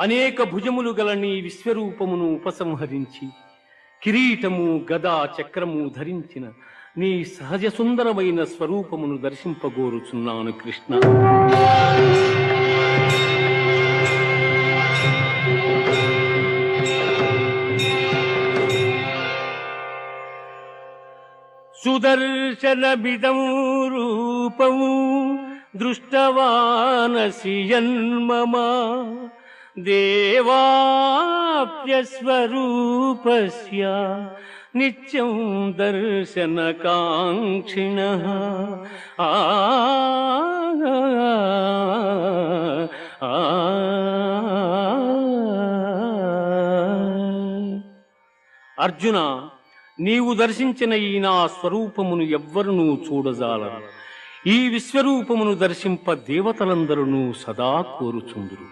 అనేక భుజములు గల నీ విశ్వరూపమును ఉపసంహరించి కిరీటము గదా చక్రము ధరించిన నీ సహజ సుందరమైన స్వరూపమును దర్శింపగోరుచున్నాను కృష్ణ. సుదర్శనమిదం రూపం దృష్టవానసి యన్మమ దేవాప్యస్వరూపస్య నిత్యం దర్శనకాంక్షిణః. అర్జున, నీవు దర్శించిన ఈ నా స్వరూపమును ఎవ్వరునూ చూడజాలరు. ఈ విశ్వరూపమును దర్శింప దేవతలందరూ సదా కోరుచుందురు.